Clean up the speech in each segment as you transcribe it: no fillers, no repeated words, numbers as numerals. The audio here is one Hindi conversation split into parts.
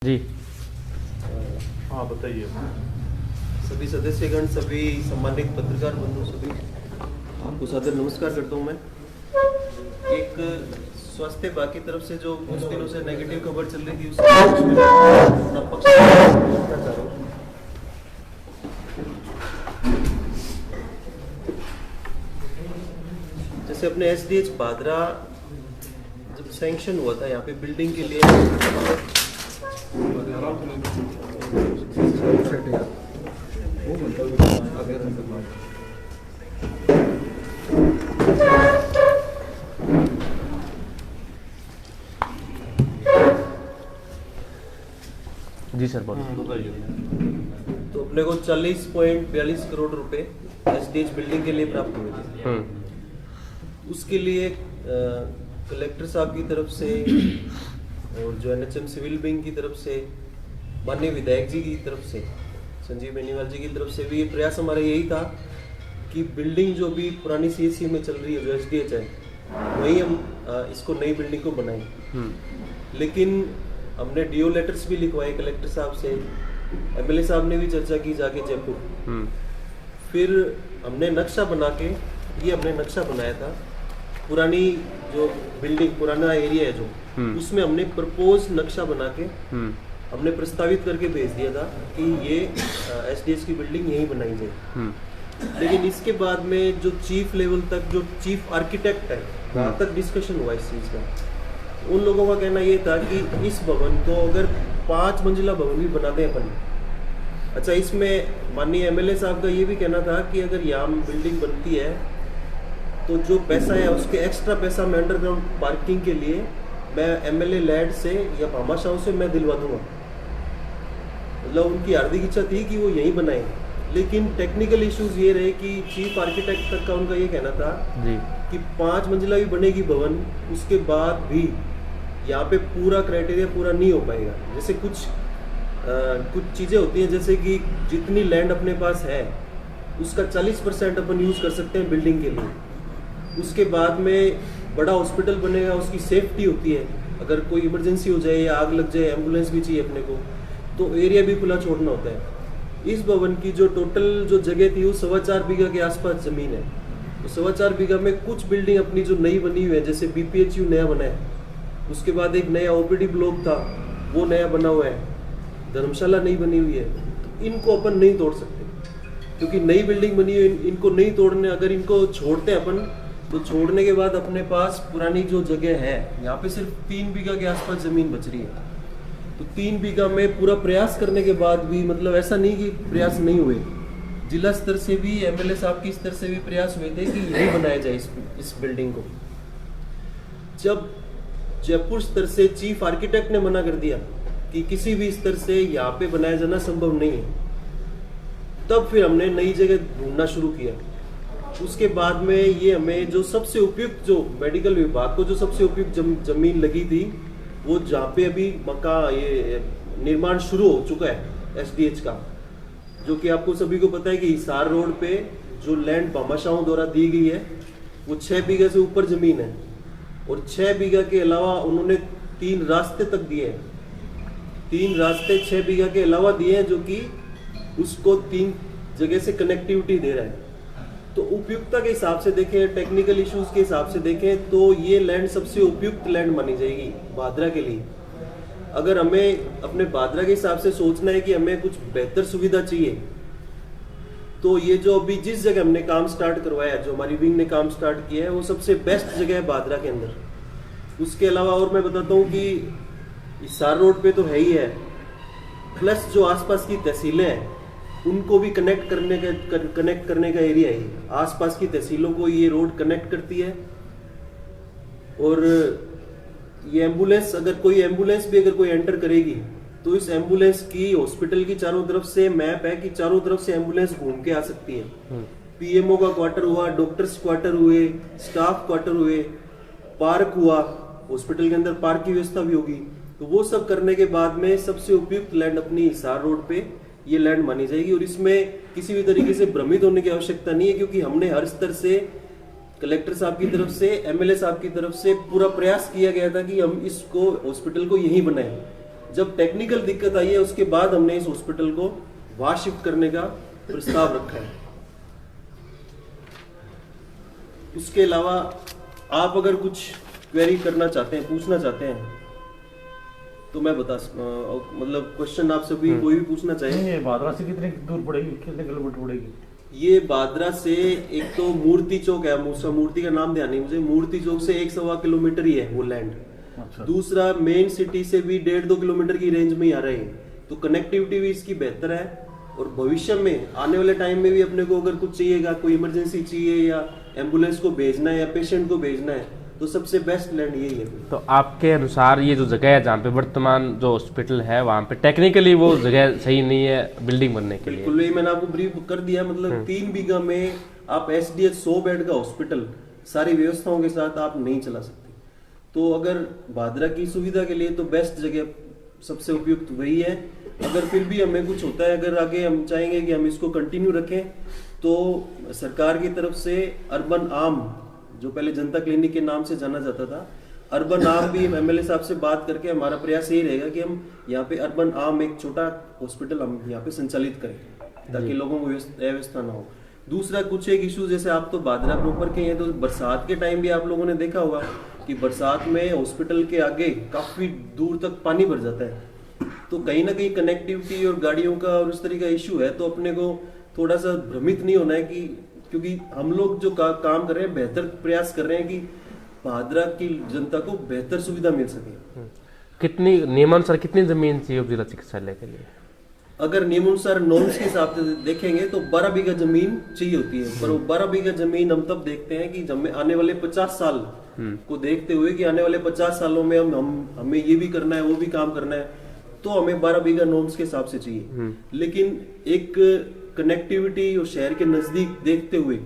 जी। हाँ बताइए। सभी सदस्यगण, सभी सम्मानित पत्रकार बंधु, सभी आपको सादर नमस्कार करता हूँ मैं। एक स्वास्थ्य विभाग की तरफ से जो कुछ दिनों से नेगेटिव खबर चल रही थी उसके अपना पक्ष रखना चाह रहा हूँ। जैसे अपने एसडीएच भादरा जब सैंक्शन हुआ था यहाँ पे बिल्डिंग के लिए, जी सर बोलो। बताइए। तो अपने को 40.42 करोड़ रुपए एसडीएच बिल्डिंग के लिए प्राप्त हुए थे। उसके लिए कलेक्टर साहब की तरफ से और जो एनएचएम सिविल विंग की तरफ से, माननीय विधायक जी की तरफ से, संजीव बेनीवाल जी की तरफ से भी ये प्रयास हमारा यही था कि बिल्डिंग जो भी पुरानी सीएससी में चल रही है जो एसडीएच है, वहीं हम इसको नई बिल्डिंग को बनाएं। लेकिन हमने डीओ लेटर्स भी लिखवाए कलेक्टर साहब से, एमएलए साहब ने भी चर्चा की जाके जयपुर। फिर हमने नक्शा बना के, ये हमने नक्शा बनाया था पुरानी जो बिल्डिंग, पुराना एरिया है जो, उसमें हमने प्रपोज नक्शा बना के हमने प्रस्तावित करके भेज दिया था कि ये एसडीएच की बिल्डिंग यहीं बनाई जाए। लेकिन इसके बाद में जो चीफ लेवल तक, जो चीफ आर्किटेक्ट है, वहाँ तक डिस्कशन हुआ इस चीज़ का। उन लोगों का कहना ये था कि इस भवन को अगर 5 मंजिला भवन भी बना दें अपन, अच्छा इसमें माननीय एमएलए साहब का ये भी कहना था कि अगर यहाँ बिल्डिंग बनती है तो जो पैसा है उसके एक्स्ट्रा पैसा मैं अंडरग्राउंड पार्किंग के लिए मैं एमएलए लैड से या भामाशाह से मैं दिलवा दूंगा। मतलब उनकी हार्दिक इच्छा थी कि वो यहीं बनाए, लेकिन टेक्निकल इश्यूज ये रहे कि चीफ आर्किटेक्ट तक का उनका ये कहना था जी कि 5 मंजिला भी बनेगी भवन, उसके बाद भी यहाँ पे पूरा क्राइटेरिया पूरा नहीं हो पाएगा। जैसे कुछ चीज़ें होती हैं, जैसे कि जितनी लैंड अपने पास है उसका 40% अपन यूज़ कर सकते हैं बिल्डिंग के लिए। उसके बाद में बड़ा हॉस्पिटल बनेगा, उसकी सेफ्टी होती है, अगर कोई इमरजेंसी हो जाए या आग लग जाए, एम्बुलेंस भी चाहिए अपने को, तो एरिया भी खुला छोड़ना होता है। इस भवन की जो टोटल जो जगह थी वो 4.25 बीघा के आसपास ज़मीन है। तो 4.25 बीघा में कुछ बिल्डिंग अपनी जो नई बनी हुई है, जैसे बीपीएचयू नया बना है, उसके बाद एक नया ओपीडी ब्लॉक था वो नया बना हुआ है, धर्मशाला नई बनी हुई है, तो इनको अपन नहीं तोड़ सकते क्योंकि नई बिल्डिंग बनी हुई है, इनको नहीं तोड़ने। अगर इनको छोड़ते हैं अपन तो छोड़ने के बाद अपने पास पुरानी जो जगह है, यहाँ पे सिर्फ 3 बीघा के आसपास ज़मीन बच रही है। तो 3 बीघा में पूरा प्रयास करने के बाद भी, मतलब ऐसा नहीं कि प्रयास नहीं हुए, जिला स्तर से भी, एमएलए साहब की स्तर से भी प्रयास हुए थे कि यही बनाया जाए इस बिल्डिंग को। जब जयपुर स्तर से चीफ आर्किटेक्ट ने मना कर दिया कि किसी भी स्तर से यहाँ पे बनाया जाना संभव नहीं है, तब फिर हमने नई जगह ढूंढना शुरू किया। उसके बाद में ये हमें जो सबसे उपयुक्त, जो मेडिकल विभाग को जो सबसे उपयुक्त जमीन लगी थी, वो जहाँ पे अभी ये निर्माण शुरू हो चुका है एसडीएच का, जो कि आपको सभी को पता है कि हिसार रोड पे जो लैंड भामाशाहों द्वारा दी गई है वो 6 बीघा से ऊपर जमीन है, और 6 बीघा के अलावा उन्होंने 3 रास्ते तक दिए हैं। 3 रास्ते 6 बीघा के अलावा दिए हैं, जो कि उसको 3 जगह से कनेक्टिविटी दे रहा है। तो उपयुक्तता के हिसाब से देखें, टेक्निकल इश्यूज के हिसाब से देखें, तो ये लैंड सबसे उपयुक्त लैंड मानी जाएगी भादरा के लिए। अगर हमें अपने भादरा के हिसाब से सोचना है कि हमें कुछ बेहतर सुविधा चाहिए, तो ये जो अभी जिस जगह हमने काम स्टार्ट करवाया, जो हमारी विंग ने काम स्टार्ट किया है, वो सबसे बेस्ट जगह है भादरा के अंदर। उसके अलावा और मैं बताता हूँ कि हिसार रोड पे तो है ही है, प्लस जो आसपास की तहसीलें हैं उनको भी कनेक्ट करने का एरिया है। आसपास की तहसीलों को ये रोड कनेक्ट करती है। और ये एम्बुलेंस, अगर कोई एम्बुलेंस भी अगर कोई एंटर करेगी तो इस एम्बुलेंस की हॉस्पिटल की चारों तरफ से मैप है कि चारों तरफ से एम्बुलेंस घूम के आ सकती है। पीएमओ का क्वार्टर हुआ, डॉक्टर्स क्वार्टर हुए, स्टाफ क्वार्टर हुए, पार्क हुआ, हॉस्पिटल के अंदर पार्क की व्यवस्था भी होगी। तो वो सब करने के बाद में सबसे उपयुक्त लैंड अपनी हिसार रोड पे ये लैंड मानी जाएगी। और इसमें किसी भी तरीके से भ्रमित होने की आवश्यकता नहीं है, क्योंकि हमने हर स्तर से, कलेक्टर साहब की तरफ से, एमएलए साहब की तरफ से पूरा प्रयास किया गया था कि हम इसको, हॉस्पिटल को यहीं बनाएं। जब टेक्निकल दिक्कत आई है उसके बाद हमने इस हॉस्पिटल को वहां शिफ्ट करने का प्रस्ताव रखा है। उसके अलावा आप अगर कुछ क्वेरी करना चाहते हैं, पूछना चाहते हैं तो मैं मतलब क्वेश्चन आप सभी कोई भी पूछना चाहे। ये भादरा से कितनी दूर पड़ेगी, कितने किलोमीटर पड़ेगी? ये बादरा से एक तो मूर्ति चौक है, मूर्ति का नाम ध्यान नहीं मुझे, मूर्ति चौक से 1-1.25 किलोमीटर ही है वो लैंड। अच्छा। दूसरा मेन सिटी से भी 1.5-2 किलोमीटर की रेंज में ही आ रहे हैं, तो कनेक्टिविटी भी इसकी बेहतर है। और भविष्य में आने वाले टाइम में भी अपने को अगर कुछ चाहिएगा, कोई इमरजेंसी चाहिए या एम्बुलेंस को भेजना है या पेशेंट को भेजना है, तो सबसे बेस्ट लैंड यही है। तो आपके अनुसार ये जो जगह है जहाँ पे वर्तमान जो हॉस्पिटल है वहाँ पे टेक्निकली वो जगह सही नहीं है बिल्डिंग बनने के लिए? बिल्कुल, ये मैंने आपको ब्रीफ कर दिया। मतलब 3 बीघा में आप SDH 100 बेड का हॉस्पिटल सारी व्यवस्थाओं के साथ आप नहीं चला सकते। तो अगर भादरा की सुविधा के लिए तो बेस्ट जगह सबसे उपयुक्त वही है। अगर फिर भी हमें कुछ होता है, अगर आगे हम चाहेंगे कि हम इसको कंटिन्यू रखें, तो सरकार की तरफ से अर्बन आर्म, जो पहले जनता क्लिनिक के नाम से जाना जाता था, अर्बन आर्म भी MLA साहब से बात करके हमारा प्रयास यही रहेगा कि हम यहाँ पे अर्बन आर्म एक छोटा हॉस्पिटल हम यहाँ पे संचालित करें, ताकि लोगों को अव्यवस्था ना हो। दूसरा कुछ एक इशू, जैसे आप तो भादरा प्रॉपर के हैं, तो बरसात के टाइम भी आप लोगों ने देखा होगा कि बरसात में हॉस्पिटल के आगे काफी दूर तक पानी भर जाता है। तो कहीं ना कहीं कनेक्टिविटी और गाड़ियों का और उस तरह का इशू है। तो अपने को थोड़ा सा भ्रमित नहीं होना है कि, क्योंकि हम लोग जो काम कर रहे हैं, बेहतर प्रयास कर रहे हैं कि भादरा की जनता को बेहतर सुविधा मिल सके। कितनी नियमानुसार कितनी जमीन चाहिए उप जिला चिकित्सालय के लिए? अगर नियमानुसार नॉर्म्स के हिसाब से देखेंगे तो 12 बीघा जमीन चाहिए होती है, पर वो 12 बीघा जमीन हम तब देखते हैं कि जब आने वाले 50 साल को देखते हुए कि आने वाले 50 सालों में हमें ये भी करना है, वो भी काम करना है, तो हमें 12 बीघा नॉर्म्स के हिसाब से चाहिए। लेकिन एक कनेक्टिविटी और शहर के नजदीक देखते हुए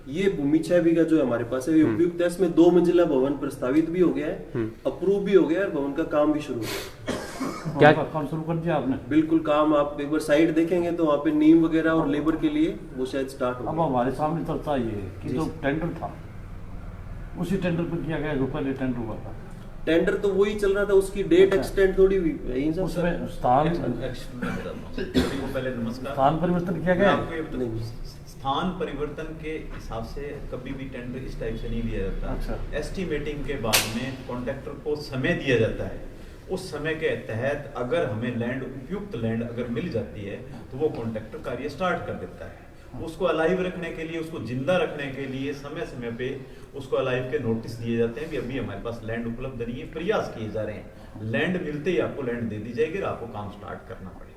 ये भूमि 6 बीघा जो हमारे पास है, ये उपयुक्त है। इसमें 2 मंजिला भवन प्रस्तावित भी हो गया है, अप्रूव भी हो गया है, और भवन का काम भी शुरू हो गया। क्या काम शुरू कर दिया आपने? बिल्कुल, काम आप एक बार साइट देखेंगे तो वहाँ पे नींव वगैरह और लेबर के लिए वो शायद स्टार्ट हो। अब हमारे सामने चलता ये है कि जो टेंडर था उसी टेंडर पर किया गया जो पहले टेंडर हुआ था। टेंडर तो वही चल रहा था, उसकी डेट एक्सटेंड थोड़ी हुई है। उसमें स्थान परिवर्तन किया गया। स्थान परिवर्तन के हिसाब से कभी भी टेंडर इस टाइप से नहीं दिया जाता। अच्छा। एस्टिमेटिंग के बाद में कॉन्ट्रैक्टर को समय दिया जाता है, उस समय के तहत अगर हमें लैंड, उपयुक्त लैंड अगर मिल जाती है तो वो कॉन्ट्रैक्टर कार्य स्टार्ट कर देता है। उसको अलाइव रखने के लिए, उसको जिंदा रखने के लिए समय समय पे उसको अलाइव के नोटिस दिए जाते हैं कि अभी हमारे पास लैंड उपलब्ध नहीं है, प्रयास किए जा रहे हैं, लैंड मिलते ही आपको लैंड दे दी जाएगी और आपको काम स्टार्ट करना पड़ेगा।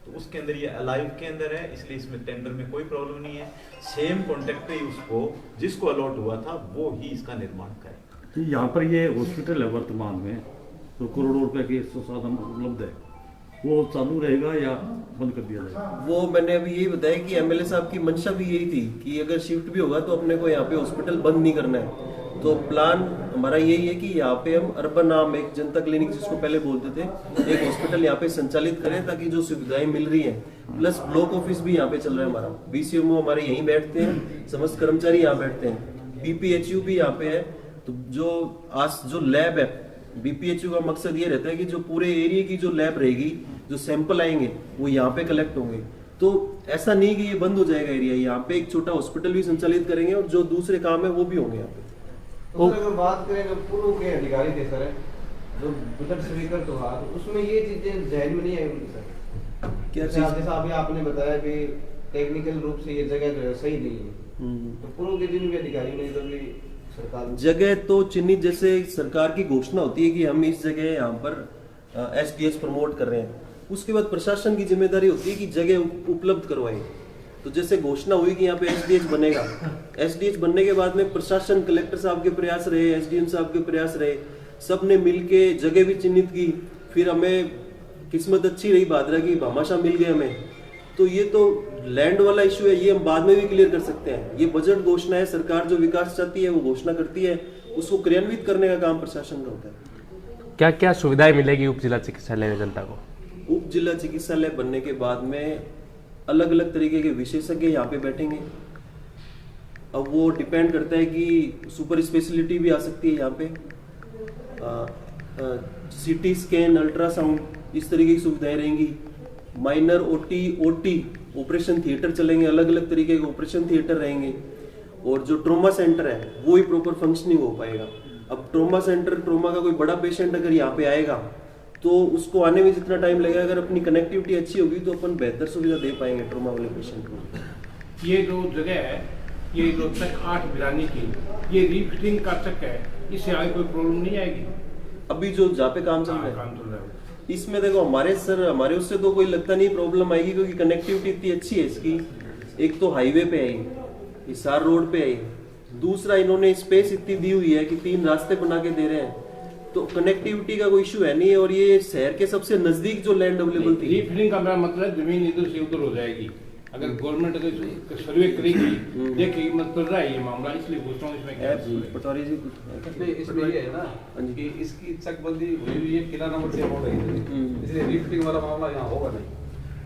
तो उसके अंदर ये अलाइव के अंदर है, इसलिए इसमें टेंडर में कोई प्रॉब्लम नहीं है। सेम कॉन्ट्रैक्टर ही उसको, जिसको अलॉट हुआ था, वो ही इसका निर्माण करेगा। यहाँ पर ये हॉस्पिटल है वर्तमान में तो करोड़ों रुपए के संसाधन उपलब्ध है, वो चालू रहेगा या बंद कर दिया जाएगा? वो मैंने अभी यही बताया कि MLA साहब की मंशा भी यही थी कि अगर शिफ्ट भी होगा तो अपने को यहाँ पे हॉस्पिटल बंद नहीं करना है। तो प्लान हमारा यही है कि यहाँ पे हम अर्बन आर्म, एक जनता क्लिनिक जिसको पहले बोलते थे, एक हॉस्पिटल यहाँ पे संचालित करें, ताकि जो सुविधाएं मिल रही हैं, प्लस ब्लॉक ऑफिस भी यहाँ पे चल रहा है हमारा, BCMO हमारे यहीं बैठते हैं, समस्त कर्मचारी यहाँ बैठते हैं, BPHU भी यहाँ पे है। तो जो लैब है BPHU का मकसद ये रहता है कि जो पूरे एरिया की जो लैब रहेगी, जो सैंपल आएंगे वो यहाँ पे कलेक्ट होंगे। तो ऐसा नहीं कि ये बंद हो जाएगा एरिया, यहाँ पे एक छोटा हॉस्पिटल भी संचालित करेंगे और जो दूसरे काम है वो भी होंगे यहाँ पे। तो अगर बात करें जो पूर्व के अधिकारी थे सर, जो बजट स्वीकृत हुआ, तो उसमें ये चीजें जहन में नहीं आई उनकी सर? क्या चीज? जैसा अभी आपने बताया कि टेक्निकल रूप से ये जगह जो है सही नहीं है, तो पूर्व के दिन भी अधिकारियों ने जो भी सरकार जगह तो चिन्हित, जैसे सरकार की घोषणा होती है कि हम इस जगह यहाँ पर SDH प्रमोट कर रहे हैं, उसके बाद प्रशासन की जिम्मेदारी होती है कि जगह उपलब्ध करवाएं। तो जैसे घोषणा हुई कि यहाँ पे SDH बनेगा, SDH बनने के बाद में प्रशासन, कलेक्टर साहब के प्रयास रहे, SDM साहब के प्रयास रहे, सब ने मिलके जगह भी चिन्हित की। फिर हमें किस्मत अच्छी रही, भादरा की भामाशाह मिल गए हमें। तो ये तो लैंड वाला इशू है, ये हम बाद में भी क्लियर कर सकते हैं। ये बजट घोषणा है, सरकार जो विकास चाहती है वो घोषणा करती है, उसको क्रियान्वित करने का काम प्रशासन का होता है। क्या क्या सुविधाएं मिलेगी उप जिला चिकित्सालय में जनता को? उप जिला चिकित्सालय बनने के बाद में अलग अलग तरीके के विशेषज्ञ यहाँ पे बैठेंगे। अब वो डिपेंड करता है कि सुपर स्पेशलिटी भी आ सकती है यहाँ पे, CT स्कैन, अल्ट्रासाउंड, इस तरीके की सुविधाएं रहेंगी। माइनर ओटी ऑपरेशन थिएटर चलेंगे, अलग अलग तरीके के ऑपरेशन थिएटर रहेंगे। और जो ट्रोमा सेंटर है वो ही प्रॉपर फंक्शनिंग हो पाएगा। अब ट्रोमा का कोई बड़ा पेशेंट अगर यहाँ पे आएगा तो उसको आने में जितना टाइम लगेगा, अगर अपनी कनेक्टिविटी अच्छी होगी तो अपन बेहतर सुविधा दे पाएंगे ट्रोमा वाले पेशेंट को। ये जो जगह है, ये जो तक 8 बिरानी की, ये रीफिटिंग कर सके, इससे आगे कोई प्रॉब्लम नहीं आएगी। अभी जो जहाँ पे काम चल रहा है इसमें देखो हमारे उससे तो कोई लगता नहीं प्रॉब्लम आएगी, क्योंकि कनेक्टिविटी इतनी अच्छी है इसकी। एक तो हाईवे पे आई, हिसार रोड पे आई, दूसरा इन्होंने स्पेस इतनी दी हुई है कि 3 रास्ते बना के दे रहे हैं, तो कनेक्टिविटी का कोई इशू है नहीं। और ये शहर के सबसे नजदीक जो लैंड अवेलेबल थी, रीफिटिंग का मेरा मतलब जमीन इधर से उधर हो जाएगी। अगर गवर्नमेंट अगर सर्वे करेगी, देखेगी, मतलब रहा है ये मामला, इसलिए पूछ रहा हूँ इसमें क्या पटवारी जी इसमें ये है ना कि इसकी चकबंदी हुई है, किला नंबर से हो रही है, इसलिए रीफिटिंग वाला मामला यहाँ होगा नहीं।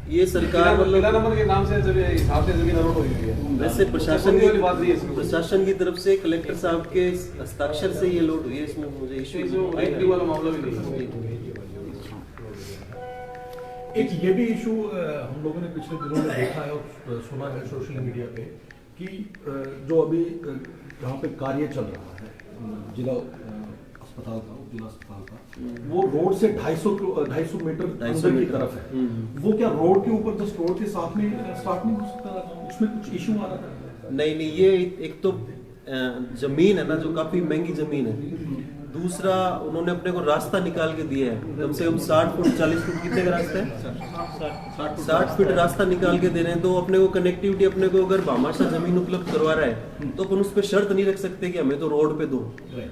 ये सरकार किला नंबर के नाम से हिसाब से जमीन अलॉट हुई है। वैसे प्रशासन की तरफ से कलेक्टर साहब के हस्ताक्षर से ये लोड हुई है, इसमें मुझे इशू वाला मामला भी नहीं। एक ये भी इशू हम लोगों ने पिछले दिनों में देखा है और सुना है सोशल मीडिया पे कि जो अभी जहाँ पे कार्य चल रहा है जिला अस्पताल का, जिला अस्पताल का, वो रोड से 250 मीटर अंदर की तरफ है। वो क्या रोड के ऊपर जस्ट रोड के साथ में स्टार्ट नहीं हो सकता? उसमें कुछ इशू आ रहा था? नहीं, ये एक तो जमीन है ना जो काफी महंगी जमीन है, दूसरा उन्होंने अपने को रास्ता निकाल के दिया है, कम से कम 60 फुट 40 फुट कितने का रास्ता है, 60 फीट रास्ता निकाल के दे रहे हैं। तो अपने को कनेक्टिविटी, अपने को अगर भामाशाह जमीन उपलब्ध करवा रहा है तो अपन उस पर शर्त नहीं रख सकते कि हमें तो रोड पे दो।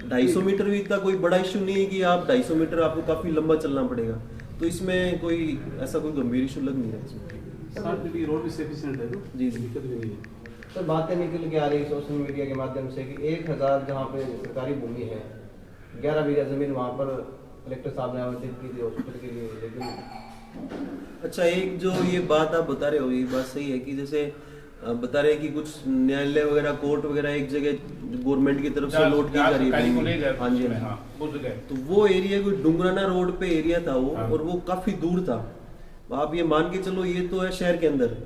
250 मीटर भी इतना कोई बड़ा इशू नहीं है कि आप 250 मीटर आपको काफी लंबा चलना पड़ेगा, तो इसमें कोई ऐसा कोई गंभीर इशू लग नहीं रहा है। रोड भी सफिशिएंट है तो जी दिक्कत भी नहीं है। तो बातें निकल के आ रही सोशल मीडिया के माध्यम से कि 1000 जहाँ पे सरकारी भूमि है, 11 बीघा जमीन वहाँ पर कलेक्टर साहब ने आवंटित की थी हॉस्पिटल के लिए, लेकिन अच्छा, एक जो ये बात आप बता रहे हो ये बात सही है कि जैसे बता रहे हैं कि कुछ न्यायालय वगैरह, कोर्ट वगैरह एक जगह गवर्नमेंट की तरफ से लौट की जा रही है। हाँ जी, तो वो एरिया कोई डुंगराना रोड पे एरिया था वो, और वो काफी दूर था। आप ये मान के चलो ये तो है शहर के अंदर,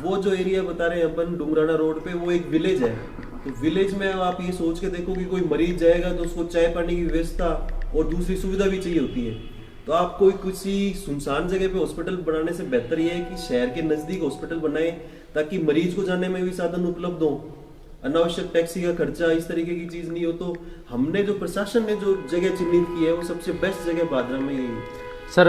वो जो एरिया बता रहे हैं अपन डुंगराना रोड पे, वो एक विलेज है। तो विलेज में आप ये सोच के देखो कि कोई मरीज जाएगा तो उसको चाय पानी की व्यवस्था और दूसरी सुविधा भी चाहिए होती है। तो आप कोई किसी सुनसान जगह पे हॉस्पिटल बनाने से बेहतर ये है कि शहर के नजदीक हॉस्पिटल बनाए, ताकि मरीज को जाने में भी साधन उपलब्ध हो, अनावश्यक टैक्सी का खर्चा इस तरीके की चीज नहीं हो। तो हमने जो प्रशासन ने जो जगह चिन्हित की है वो सबसे बेस्ट जगह भादरा में यही है। सर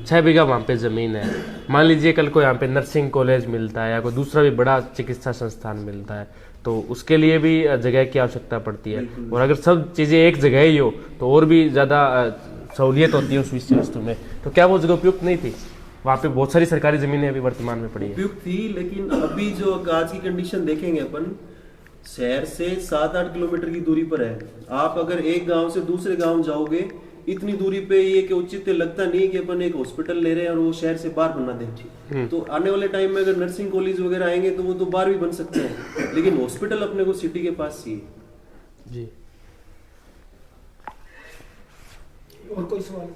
6 बीघा वहाँ पे ज़मीन है, मान लीजिए कल को यहाँ पे नर्सिंग कॉलेज मिलता है या कोई दूसरा भी बड़ा चिकित्सा संस्थान मिलता है, तो उसके लिए भी जगह की आवश्यकता पड़ती है। और अगर सब चीज़ें एक जगह ही हो तो और भी ज़्यादा सहूलियत होती है उस विषय वस्तु में। तो क्या वो जगह उपयुक्त नहीं थी? वहाँ पे बहुत सारी सरकारी ज़मीनें अभी वर्तमान में पड़ी है। उपयुक्त थी, लेकिन अभी जो आज की कंडीशन देखेंगे अपन, शहर से 7-8 किलोमीटर की दूरी पर है। आप अगर एक गांव से दूसरे गांव जाओगे, इतनी दूरी पे ये कि उचित लगता नहीं कि अपन एक हॉस्पिटल ले रहे हैं और वो शहर से बाहर बना दें। तो आने वाले टाइम में अगर नर्सिंग कॉलेज वगैरह आएंगे तो वो तो बाहर भी बन सकते हैं, लेकिन हॉस्पिटल अपने को सिटी के पास चाहिए। जी, और कोई सवाल?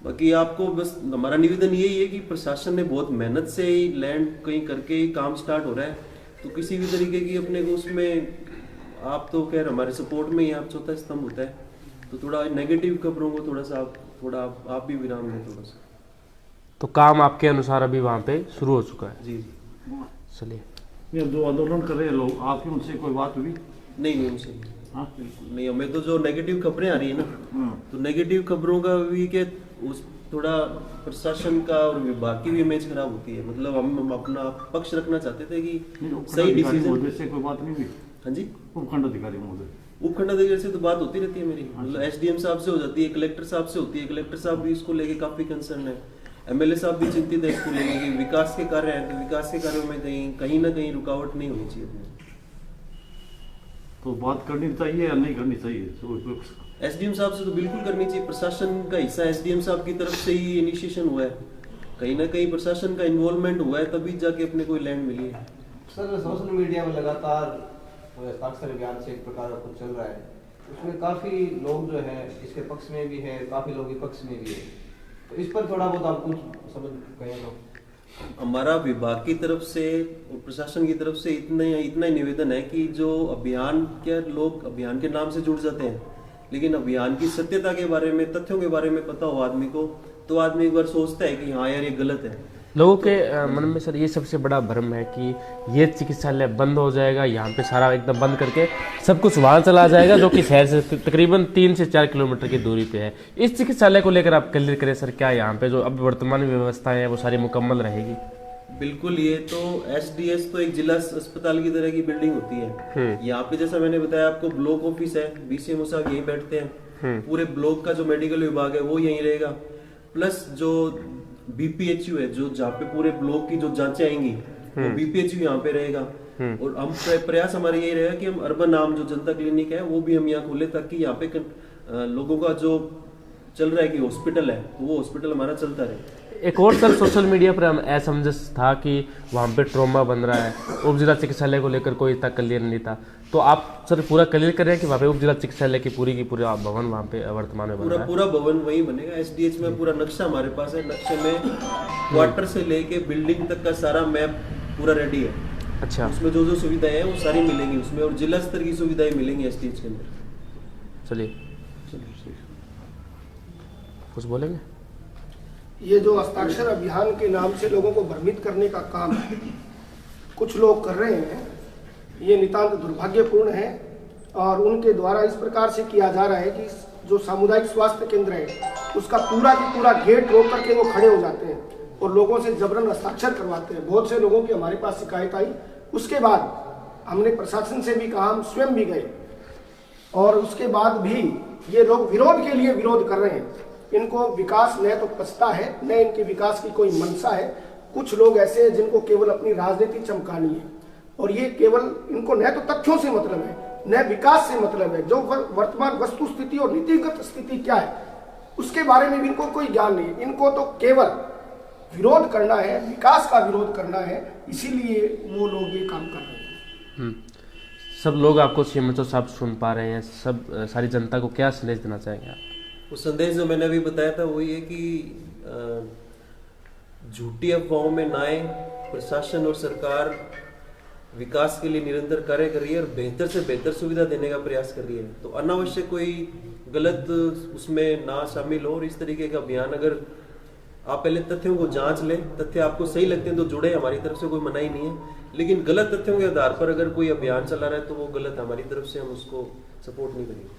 बाकी आपको बस हमारा निवेदन यही है कि प्रशासन ने बहुत मेहनत से ही लैंड कहीं करके ही काम स्टार्ट हो रहा है, तो किसी भी तरीके की अपने को उसमें, आप तो खैर हमारे सपोर्ट में ही आप चौथा स्तंभ होता है, तो थोड़ा नेगेटिव खबरों को थोड़ा सा आप भी विराम दें थोड़ा सा। तो काम आपके अनुसार अभी वहाँ पे शुरू हो चुका है? जी जी, चलिए। ये जो आंदोलन कर रहे हैं लोग, आपकी उनसे कोई बात हुई? नहीं उनसे हाँ नहीं, हमें तो जो नेगेटिव खबरें आ रही है ना, तो नेगेटिव खबरों का भी कि उस थोड़ा प्रशासन का और विभाग की भी इमेज खराब होती है। मतलब हम अपना पक्ष रखना चाहते थे कि सही डिसीजन से कोई बात नहीं हुई। हाँ जी, उपखंड अधिकारी महोदय, उपखंड अधिकारी से तो बात होती रहती है मेरी, मतलब एसडीएम साहब से हो जाती है, कलेक्टर साहब से होती है। कलेक्टर साहब भी इसको लेके काफी कंसर्न है, एमएलए साहब भी चिंतित है इसको लेके कि विकास के कार्य हैं, तो विकास के कार्यों में कहीं ना कहीं रुकावट नहीं होनी चाहिए। तो बात करनी चाहिए या नहीं करनी चाहिए? एसडीएम साहब से तो बिल्कुल करनी चाहिए, प्रशासन का हिस्सा एसडीएम साहब की तरफ से ही इनिशिएशन हुआ है, कहीं ना कहीं प्रशासन का इन्वॉल्वमेंट हुआ है, तभी जाके अपने कोई लैंड मिली है। सर सोशल मीडिया में लगातार हस्ताक्षर अभियान से एक प्रकार का कुछ चल रहा है, उसमें काफी लोग जो है इसके पक्ष में भी है, काफी लोग विपक्ष में भी है। तो इस पर थोड़ा बहुत आप कुछ समझ कहें तो। हमारा विभाग की तरफ से और प्रशासन की तरफ से इतना ही निवेदन है कि जो अभियान के लोग अभियान के नाम से जुड़ जाते हैं, लेकिन अभियान की सत्यता के बारे में, तथ्यों के बारे में पता हो आदमी को, तो आदमी एक बार सोचता है कि हाँ यार ये गलत है। लोगों के मन में सर ये सबसे बड़ा भ्रम है कि ये चिकित्सालय बंद हो जाएगा, यहाँ पे सारा एकदम बंद करके सब कुछ वहाँ चला जाएगा, जो कि शहर से तकरीबन 3 से 4 किलोमीटर की दूरी पे है। इस चिकित्सालय को लेकर आप क्लियर करें सर, क्या यहाँ पे जो अब वर्तमान व्यवस्थाएं हैं वो सारी मुकम्मल रहेगी? बिल्कुल, ये तो एसडीएस तो एक जिला अस्पताल की तरह की बिल्डिंग होती है। यहाँ पे जैसा मैंने बताया आपको, ब्लॉक ऑफिस है, बीसीएमओ साहब यहीं बैठते हैं, पूरे ब्लॉक का जो मेडिकल विभाग है वो यहीं रहेगा, प्लस जो बीपीएचयू है, जो जहाँ पे पूरे ब्लॉक की जो जांचें आएंगी वो बीपीएचयू यहाँ पे रहेगा। और हम प्रयास हमारे यही रहेगा कि हम अर्बन आम जो जनता क्लिनिक है वो भी हम यहाँ खोले, ताकि यहाँ पे लोगों का जो चल रहा है कि हॉस्पिटल है, तो वो हॉस्पिटल हमारा चलता रहे। एक और सर सोशल मीडिया पर असमंजस था कि वहाँ पे ट्रॉमा बन रहा है, उप जिला चिकित्सालय को लेकर कोई इतना क्लियर नहीं था, तो आप सर पूरा क्लियर करें कि वहाँ पे उप जिला चिकित्सालय की पूरा भवन वहाँ पे वर्तमान में बन रहा है? पूरा भवन वही बनेगा। एसडीएच में पूरा नक्शा हमारे पास है, नक्शे में क्वार्टर से लेके बिल्डिंग तक का सारा मैप पूरा रेडी है। अच्छा, उसमें जो जो सुविधाएं हैं वो सारी मिलेंगी उसमें, और जिला स्तर की सुविधाएं मिलेंगी एसडीएच के अंदर। चलिए कुछ बोलेंगे? ये जो हस्ताक्षर अभियान के नाम से लोगों को भ्रमित करने का काम कुछ लोग कर रहे हैं, ये नितांत दुर्भाग्यपूर्ण है। और उनके द्वारा इस प्रकार से किया जा रहा है कि जो सामुदायिक स्वास्थ्य केंद्र है उसका पूरा की पूरा गेट रोक करके वो खड़े हो जाते हैं और लोगों से जबरन हस्ताक्षर करवाते हैं। बहुत से लोगों की हमारे पास शिकायत आई, उसके बाद हमने प्रशासन से भी कहा, हम स्वयं भी गए, और उसके बाद भी ये लोग विरोध के लिए विरोध कर रहे हैं। इनको विकास न तो पछता है, न इनके विकास की कोई मंशा है। कुछ लोग ऐसे हैं जिनको केवल अपनी राजनीति चमकानी है, और ये केवल इनको न तो तथ्यों से मतलब है, न विकास से मतलब है। जो वर्तमान वस्तु स्थिति और नीतिगत स्थिति क्या है उसके बारे में भी इनको कोई ज्ञान नहीं। इनको तो केवल विरोध करना है, विकास का विरोध करना है, इसीलिए वो लोग ये काम कर रहे हैं। सब लोग आपको सीएमएचओ साहब सुन पा रहे हैं, सब सारी जनता को क्या संदेश देना चाहेंगे आप? वो संदेश जो मैंने अभी बताया था वही है कि झूठी अफवाहों में ना आए। प्रशासन और सरकार विकास के लिए निरंतर कार्य कर रही है और बेहतर से बेहतर सुविधा देने का प्रयास कर रही है, तो अनावश्यक कोई गलत उसमें ना शामिल हो। और इस तरीके का अभियान अगर आप पहले तथ्यों को जांच लें, तथ्य आपको सही लगते हैं तो जुड़े, हमारी तरफ से कोई मनाही नहीं है, लेकिन गलत तथ्यों के आधार पर अगर कोई अभियान चला रहा है तो वो गलत, हमारी तरफ से हम उसको सपोर्ट नहीं करेंगे।